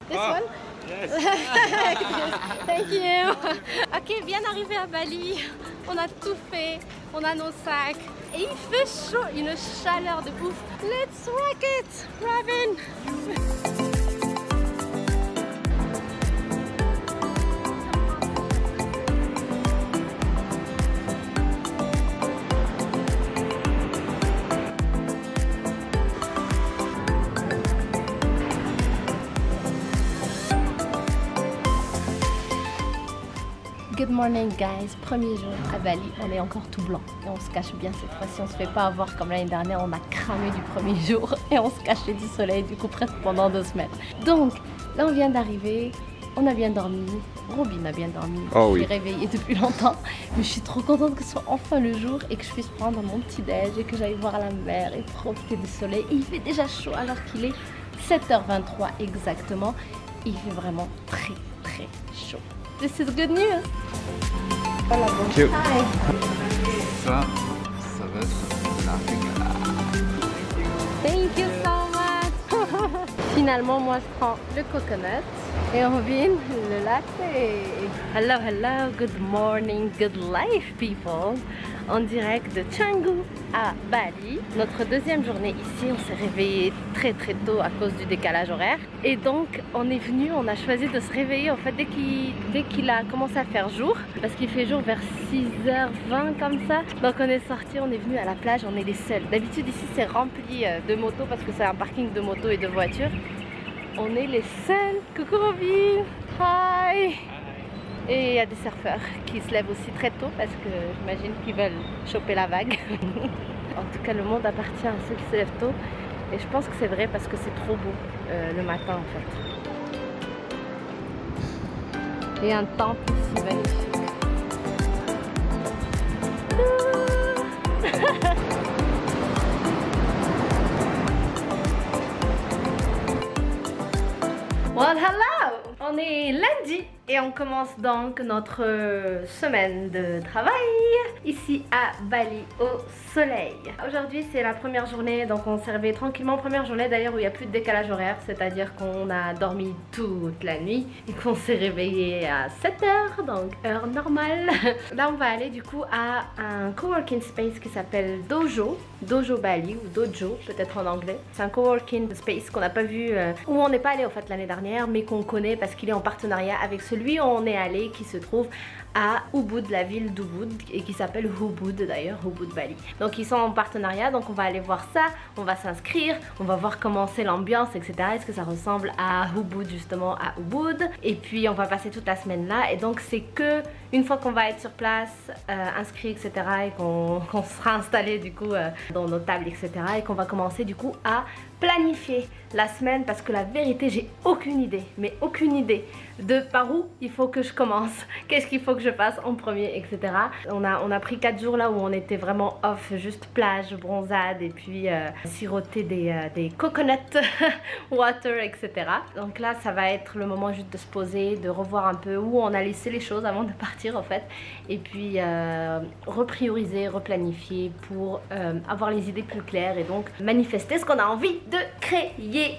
This one? Yes. Thank you. Ok, bien arrivé à Bali. On a tout fait. On a nos sacs. Et il fait chaud, une chaleur de ouf. Let's rock it, Robin. Good morning guys, premier jour à Bali, on est encore tout blanc et on se cache bien cette fois-ci, on se fait pas avoir comme l'année dernière, on a cramé du premier jour et on se cachait du soleil du coup presque pendant 2 semaines. Donc là on vient d'arriver, on a bien dormi, Robin a bien dormi, je suis réveillée depuis longtemps, mais je suis trop contente que ce soit enfin le jour et que je puisse prendre mon petit déj et que j'aille voir la mer et profiter du soleil. Et il fait déjà chaud alors qu'il est 7h23 exactement, il fait vraiment très très chaud. This is good news. Voilà, bon. Ça va être de la rigolade. Thank you so much. Finalement, moi je prends le coconut et Robin le latte. Hello, hello, good morning, good life people. En direct de Canggu à Bali. Notre deuxième journée ici, on s'est réveillé très très tôt à cause du décalage horaire. Et donc on est venu, on a choisi de se réveiller en fait dès qu'il a commencé à faire jour. Parce qu'il fait jour vers 6h20 comme ça. Donc on est sorti, on est venu à la plage, on est les seuls. D'habitude ici c'est rempli de motos parce que c'est un parking de motos et de voitures. On est les seuls. Coucou Robin. Hi. Et il y a des surfeurs qui se lèvent aussi très tôt parce que j'imagine qu'ils veulent choper la vague. En tout cas, le monde appartient à ceux qui se lèvent tôt. Et je pense que c'est vrai parce que c'est trop beau le matin en fait. Et un temple ici magnifique. Well, hello! On est lundi et on commence donc notre semaine de travail ici à Bali au soleil. Aujourd'hui c'est la première journée, donc on s'est réveillé tranquillement. Première journée d'ailleurs où il n'y a plus de décalage horaire, c'est-à-dire qu'on a dormi toute la nuit et qu'on s'est réveillé à 7h, donc heure normale. Là on va aller du coup à un coworking space qui s'appelle Dojo Bali ou Dojo peut-être en anglais. C'est un coworking space qu'on n'a pas vu, où on n'est pas allé en fait l'année dernière, mais qu'on connaît parce qu'il est en partenariat avec celui où on est allé qui se trouve à Ubud, la ville d'Ubud, et qui s'appelle Ubud d'ailleurs, Ubud Bali. Donc ils sont en partenariat, donc on va aller voir ça, on va s'inscrire, on va voir comment c'est l'ambiance, etc. Est-ce que ça ressemble à Ubud, justement à Ubud. Et puis on va passer toute la semaine là, et donc c'est que une fois qu'on va être sur place, inscrit, etc. et qu'on sera installé du coup dans nos tables, etc. et qu'on va commencer du coup à planifier la semaine, parce que la vérité j'ai aucune idée, mais aucune idée de par où il faut que je commence, qu'est-ce qu'il faut que je fasse en premier, etc. On a pris 4 jours là où on était vraiment off, juste plage, bronzade et puis siroter des coconut water, etc. Donc là ça va être le moment juste de se poser, de revoir un peu où on a laissé les choses avant de partir en fait, et puis reprioriser, replanifier pour avoir les idées plus claires et donc manifester ce qu'on a envie de créer.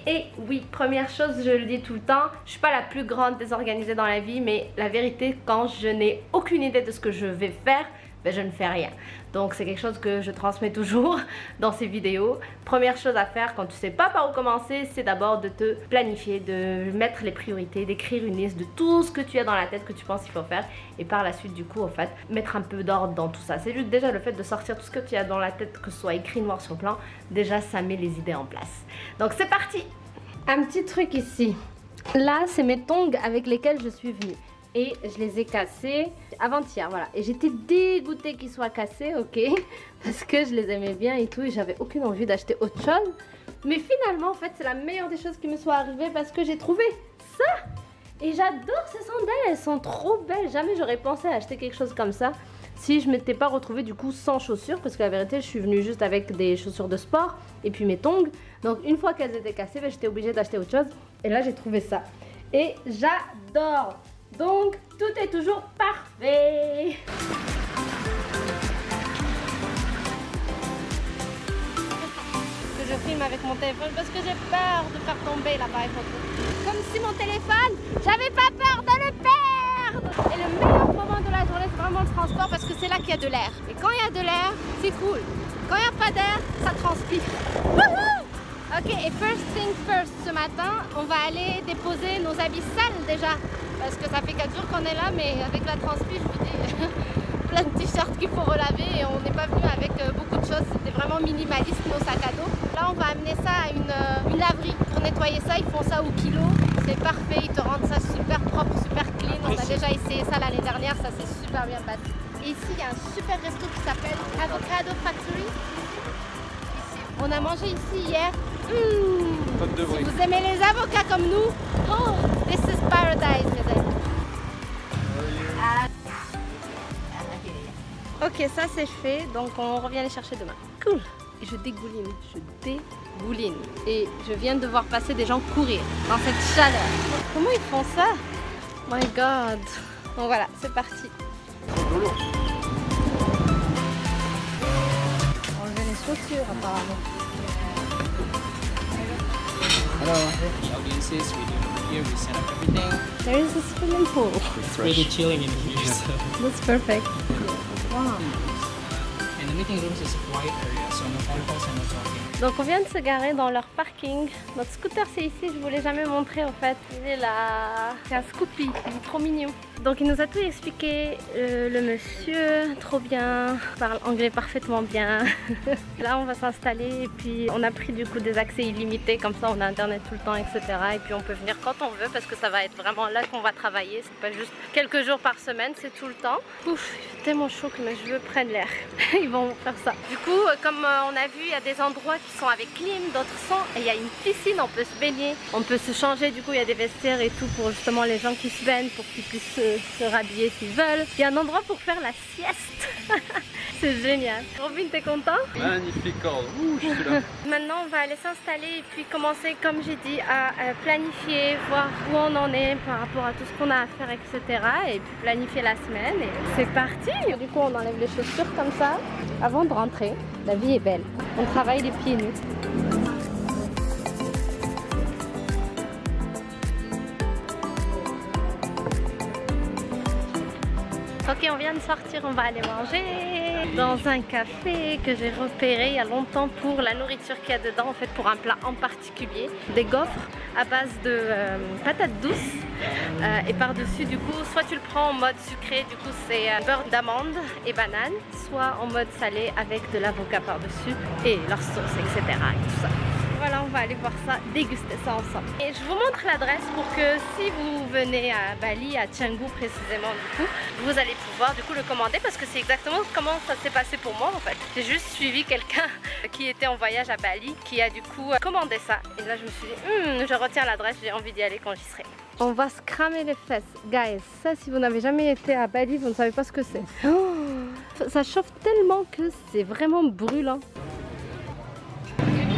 Et oui, première chose, je le dis tout le temps, je suis pas la plus grande désorganisée dans la vie, mais la vérité, quand je n'ai aucune idée de ce que je vais faire, ben je ne fais rien. Donc c'est quelque chose que je transmets toujours dans ces vidéos. Première chose à faire quand tu sais pas par où commencer, c'est d'abord de te planifier, de mettre les priorités, d'écrire une liste de tout ce que tu as dans la tête que tu penses qu'il faut faire, et par la suite du coup en fait mettre un peu d'ordre dans tout ça. C'est juste déjà le fait de sortir tout ce que tu as dans la tête, que ce soit écrit noir sur blanc, déjà ça met les idées en place. Donc c'est parti. Un petit truc ici, là c'est mes tongs avec lesquels je suis venue. Et je les ai cassés avant-hier, voilà. Et j'étais dégoûtée qu'ils soient cassés, ok, parce que je les aimais bien et tout, et j'avais aucune envie d'acheter autre chose. Mais finalement, en fait, c'est la meilleure des choses qui me soit arrivée parce que j'ai trouvé ça. Et j'adore ces sandales, elles sont trop belles. Jamais j'aurais pensé à acheter quelque chose comme ça si je m'étais pas retrouvée du coup sans chaussures, parce que la vérité, je suis venue juste avec des chaussures de sport et puis mes tongs. Donc une fois qu'elles étaient cassées, ben, j'étais obligée d'acheter autre chose. Et là, j'ai trouvé ça. Et j'adore. Donc tout est toujours parfait. Ce que je filme avec mon téléphone parce que j'ai peur de faire tomber l'appareil photo. Comme si mon téléphone, j'avais pas peur de le perdre. Et le meilleur moment de la journée, c'est vraiment le transport parce que c'est là qu'il y a de l'air. Et quand il y a de l'air, c'est cool. Quand il n'y a pas d'air, ça transpire. Wouhou! Ok, et first thing first, ce matin, on va aller déposer nos habits sales déjà. Parce que ça fait 4 jours qu'on est là, mais avec la transpi, je vous dis, plein de t-shirts qu'il faut relaver et on n'est pas venu avec beaucoup de choses. C'était vraiment minimaliste nos sacs à dos. Là, on va amener ça à une laverie pour nettoyer ça. Ils font ça au kilo. C'est parfait, ils te rendent ça super propre, super clean. On a déjà essayé ça l'année dernière, ça s'est super bien passé. Et ici, il y a un super resto qui s'appelle Avocado Factory. Ici. On a mangé ici hier. Si vous aimez les avocats comme nous, oh, this is paradise, mes amis. Ok, ça c'est fait, donc on revient les chercher demain. Cool. Et je dégouline. Et je viens de voir passer des gens courir dans cette chaleur. Comment ils font ça? My God. Bon voilà, c'est parti. Enlever les chaussures apparemment. Hello. Audiences, we do here, we set up everything. There is a swimming pool. It's really chilling in here. So. That's perfect. Wow. And the meeting rooms is a quiet area, so no phone calls and no talking. Donc on vient de se garer dans leur parking. Notre scooter c'est ici, je vous l'ai jamais montré en fait. Il est là. C'est un Scoopy, il est trop mignon. Donc il nous a tout expliqué, le monsieur, trop bien, parle anglais parfaitement bien. Là on va s'installer et puis on a pris du coup des accès illimités, comme ça on a internet tout le temps, etc. Et puis on peut venir quand on veut parce que ça va être vraiment là qu'on va travailler. C'est pas juste quelques jours par semaine, c'est tout le temps. Ouf, il fait tellement chaud que mes cheveux prennent l'air. Ils vont faire ça. Du coup, comme on a vu, il y a des endroits qui sont avec clim, d'autres sans. Et il y a une piscine, on peut se baigner, on peut se changer. Du coup, il y a des vestiaires et tout pour justement les gens qui se baignent, pour qu'ils puissent se rhabiller s'ils veulent. Il y a un endroit pour faire la sieste. C'est génial. Robin, t'es content? Magnifique. Ouh, je suis là. Maintenant, on va aller s'installer et puis commencer, comme j'ai dit, à planifier, voir où on en est par rapport à tout ce qu'on a à faire, etc. Et puis planifier la semaine. Et c'est parti. Du coup, on enlève les chaussures comme ça avant de rentrer. La vie est belle. On travaille les pieds nus. Ok, on vient de sortir, on va aller manger dans un café que j'ai repéré il y a longtemps pour la nourriture qu'il y a dedans, en fait pour un plat en particulier, des gaufres à base de patates douces et par-dessus du coup, soit tu le prends en mode sucré, du coup c'est beurre d'amande et banane, soit en mode salé avec de l'avocat par-dessus et leur sauce, etc. et tout ça. Voilà, on va aller voir ça, déguster ça ensemble. Et je vous montre l'adresse pour que si vous venez à Bali, à Canggu précisément du coup, vous allez pouvoir du coup le commander parce que c'est exactement comment ça s'est passé pour moi en fait. J'ai juste suivi quelqu'un qui était en voyage à Bali qui a du coup commandé ça. Et là je me suis dit, je retiens l'adresse, j'ai envie d'y aller quand j'y serai. On va se cramer les fesses. Guys, ça si vous n'avez jamais été à Bali, vous ne savez pas ce que c'est. Oh, ça chauffe tellement que c'est vraiment brûlant.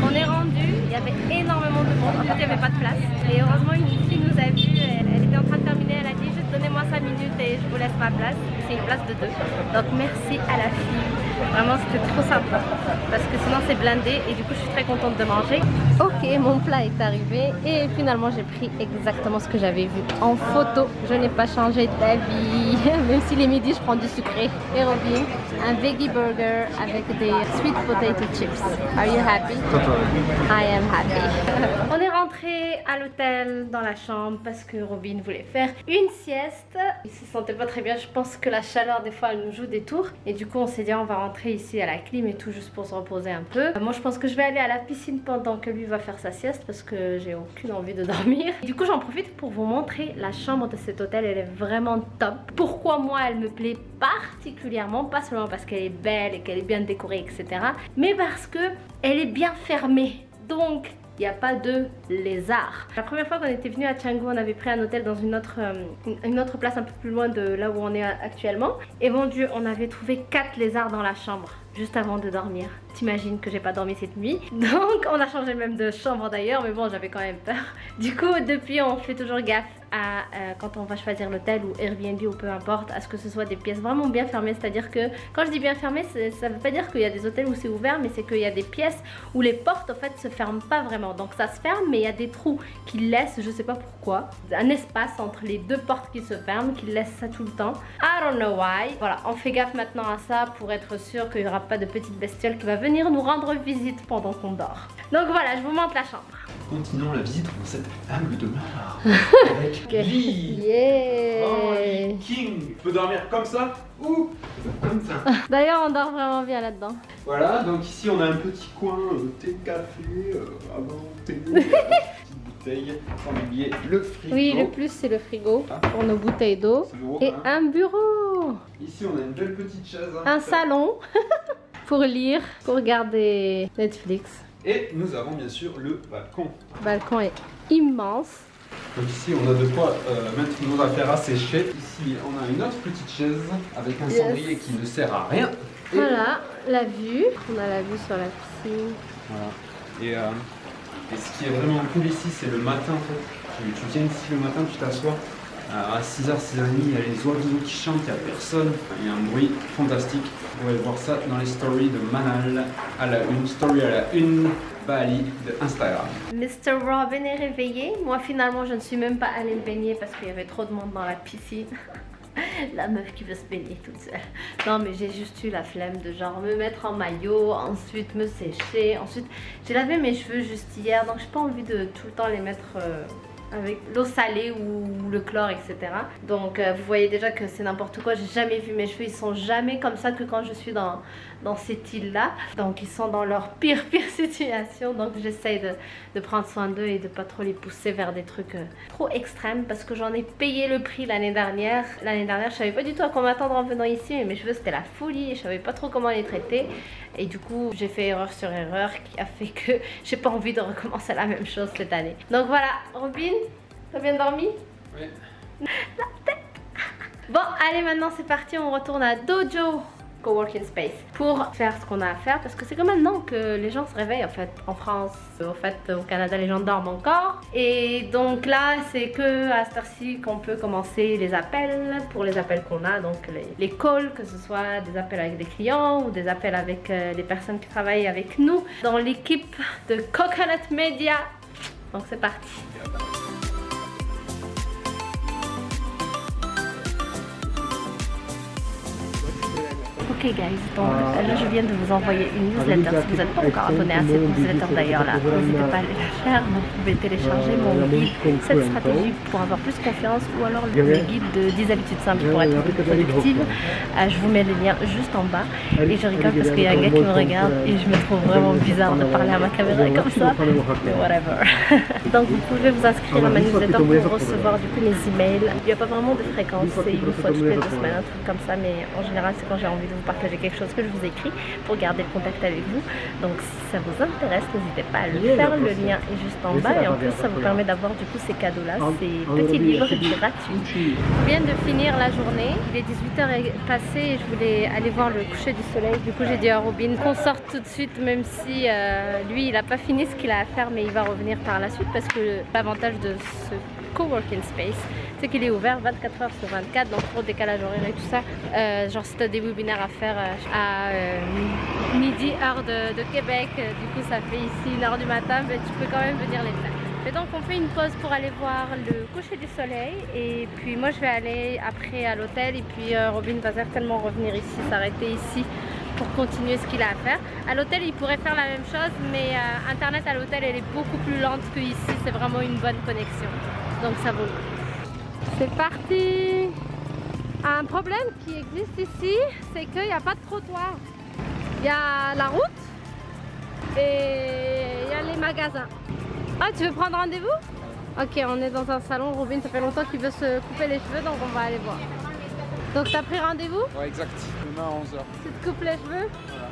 On est rendu, il y avait énormément de monde, en fait il n'y avait pas de place. Et heureusement une fille nous a vus, elle était en train de terminer, elle a dit juste donnez-moi 5 minutes et je vous laisse ma place. C'est une place de 2. Donc merci à la fille, vraiment c'était trop sympa. Parce que sinon c'est blindé et du coup je suis très contente de manger. Ok, mon plat est arrivé et finalement j'ai pris exactement ce que j'avais vu en photo. Je n'ai pas changé d'avis, même si les midis je prends du sucré. Et Robin, un veggie burger avec des sweet potato chips. Are you happy? I am happy. On est rentré à l'hôtel dans la chambre parce que Robin voulait faire une sieste. Il se sentait pas très bien, je pense que la chaleur des fois elle nous joue des tours. Et du coup on s'est dit on va rentrer ici à la clim et tout juste pour se reposer un peu. Moi je pense que je vais aller à la piscine pendant que lui va faire sa sieste parce que j'ai aucune envie de dormir. Et du coup j'en profite pour vous montrer la chambre de cet hôtel, elle est vraiment top. Pourquoi moi elle me plaît particulièrement, pas seulement parce qu'elle est belle et qu'elle est bien décorée etc. Mais parce que elle est bien fermée. Donc il n'y a pas de lézards. La première fois qu'on était venu à Canggu, on avait pris un hôtel dans une autre place un peu plus loin de là où on est actuellement. Et mon Dieu, on avait trouvé 4 lézards dans la chambre. juste avant de dormir. T'imagines que j'ai pas dormi cette nuit. Donc on a changé même de chambre d'ailleurs, mais bon j'avais quand même peur. Du coup depuis on fait toujours gaffe à quand on va choisir l'hôtel ou Airbnb ou peu importe, à ce que ce soit des pièces vraiment bien fermées. C'est-à-dire que quand je dis bien fermées, ça veut pas dire qu'il y a des hôtels où c'est ouvert, mais c'est qu'il y a des pièces où les portes en fait se ferment pas vraiment. Donc ça se ferme mais il y a des trous qui laissent, je sais pas pourquoi, un espace entre les deux portes qui se ferment, qui laissent ça tout le temps. I don't know why. Voilà, on fait gaffe maintenant à ça pour être sûr qu'il n'y aura pas de petite bestiole qui va venir nous rendre visite pendant qu'on dort. Donc voilà, je vous montre la chambre. Continuons la visite dans cette humble demeure avec lit. Yeah. Oh, lit king. Tu peux dormir comme ça ou comme ça. D'ailleurs on dort vraiment bien là-dedans. Voilà, donc ici on a un petit coin thé, café, avant thé, petite bouteille, sans oublier le frigo. Oui, le plus c'est le frigo pour nos bouteilles d'eau Bureau, et hein. un bureau. Ici on a une belle petite chaise. Un salon pour lire, pour regarder Netflix. Et nous avons bien sûr le balcon. Le balcon est immense. Donc ici on a de quoi mettre nos affaires à sécher. Ici on a une autre petite chaise avec un cendrier qui ne sert à rien. Et voilà, la vue. On a la vue sur la piscine. voilà. Et ce qui est vraiment cool ici, c'est le matin en fait. Tu viens ici le matin, tu t'assois. À 6h, 6h30, il y a les oiseaux qui chantent, il n'y a personne. Il y a un bruit fantastique. Vous pouvez voir ça dans les stories de Manal à la une. Story à la une, Bali de Instagram. Mr. Robin est réveillé. Moi finalement je ne suis même pas allée me baigner parce qu'il y avait trop de monde dans la piscine. La meuf qui veut se baigner toute seule. Non mais j'ai juste eu la flemme de genre me mettre en maillot, ensuite me sécher, ensuite j'ai lavé mes cheveux juste hier donc j'ai pas envie de tout le temps les mettre avec l'eau salée ou le chlore etc. Donc vous voyez déjà que c'est n'importe quoi, j'ai jamais vu mes cheveux, ils sont jamais comme ça que quand je suis dans cette île là. Donc ils sont dans leur pire situation, donc j'essaye de prendre soin d'eux et de pas trop les pousser vers des trucs trop extrêmes parce que j'en ai payé le prix l'année dernière. L'année dernière je savais pas du tout à quoi m'attendre en venant ici, mais mes cheveux c'était la folie et je savais pas trop comment les traiter. Et du coup j'ai fait erreur sur erreur qui a fait que j'ai pas envie de recommencer la même chose cette année. Donc voilà, Robin, t'as bien dormi? Oui. La tête. Bon allez, maintenant c'est parti, on retourne à Dojo Coworking Space pour faire ce qu'on a à faire parce que c'est comme maintenant que les gens se réveillent en fait. En France, en fait au Canada les gens dorment encore et donc là c'est que à cette heure-ci qu'on peut commencer les appels, pour les appels qu'on a, donc les calls, que ce soit des appels avec des clients ou des appels avec les personnes qui travaillent avec nous dans l'équipe de Coconut Media. Donc c'est parti. Ok guys, donc là je viens de vous envoyer une newsletter. Si vous n'êtes pas encore abonné à cette newsletter d'ailleurs là, n'hésitez pas à aller la faire. Donc vous pouvez télécharger mon guide 7 stratégies pour avoir plus confiance ou alors le guide de 10 habitudes simples pour être plus productive. Je vous mets le lien juste en bas. Et je rigole parce qu'il y a un gars qui me regarde et je me trouve vraiment bizarre de parler à ma caméra comme ça. Mais whatever. Donc vous pouvez vous inscrire à ma newsletter pour recevoir du coup mes emails. Il n'y a pas vraiment de fréquence, c'est une fois toutes les 2 semaines, un truc comme ça, mais en général c'est quand j'ai envie de vous partager quelque chose que je vous écris pour garder le contact avec vous. Donc si ça vous intéresse, n'hésitez pas à le faire, le lien est juste en bas et en plus ça vous permet d'avoir du coup ces cadeaux là, ces petits livres gratuits. Je viens de finir la journée, il est 18h passé et je voulais aller voir le coucher du soleil. Du coup j'ai dit à Robin qu'on sorte tout de suite, même si lui il n'a pas fini ce qu'il a à faire, mais il va revenir par la suite parce que l'avantage de ce coworking space c'est qu'il est ouvert 24h sur 24, donc pour décalage horaire et tout ça, genre si tu as des webinaires à faire à midi heure de Québec, du coup ça fait ici 1h du matin, mais tu peux quand même venir les faire. Et donc on fait une pause pour aller voir le coucher du soleil et puis moi je vais aller après à l'hôtel et puis Robin va certainement revenir ici, s'arrêter ici pour continuer ce qu'il a à faire. À l'hôtel il pourrait faire la même chose, mais internet à l'hôtel elle est beaucoup plus lente que ici, c'est vraiment une bonne connexion, donc ça vaut le coup. C'est parti. Un problème qui existe ici, c'est qu'il n'y a pas de trottoir. Il y a la route et il y a les magasins. Ah, tu veux prendre rendez-vous? Ok, on est dans un salon. Robin, ça fait longtemps qu'il veut se couper les cheveux, donc on va aller voir. Donc t'as pris rendez-vous? Ouais, exact. Demain à 11h. Tu te coupes les cheveux? Voilà.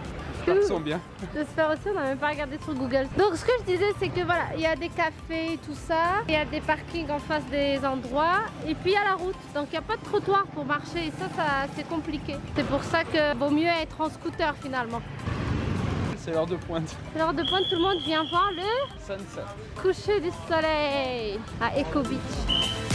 J'espère qu'ils sont bien. J'espère aussi, on n'a même pas regardé sur Google. Donc ce que je disais, c'est que voilà, il y a des cafés et tout ça, il y a des parkings en face des endroits, et puis il y a la route. Donc il n'y a pas de trottoir pour marcher, et ça c'est compliqué. C'est pour ça que vaut mieux être en scooter finalement. C'est l'heure de pointe. C'est l'heure de pointe, tout le monde vient voir le Sunset. coucher du soleil à Eco Beach.